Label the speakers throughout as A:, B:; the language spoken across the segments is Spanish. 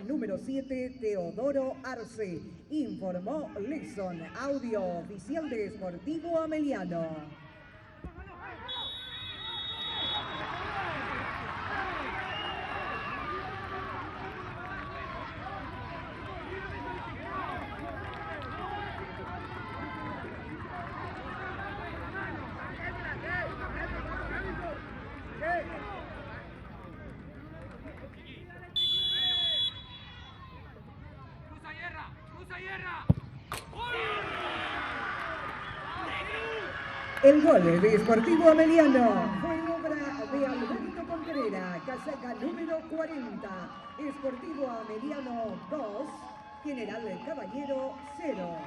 A: Número 7, Teodoro Arce. Informó Lison, audio oficial de Sportivo Ameliano. El gol de Sportivo Ameliano fue obra de Alberto Contreras, casaca número 40. Sportivo Ameliano 2, General Caballero 0.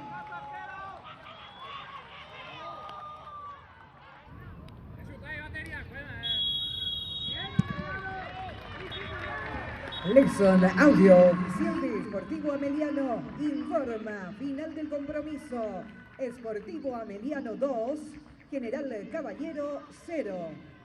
A: Lexon, audio oficial de Sportivo Ameliano, informa final del compromiso. Sportivo Ameliano 2, General Caballero 0.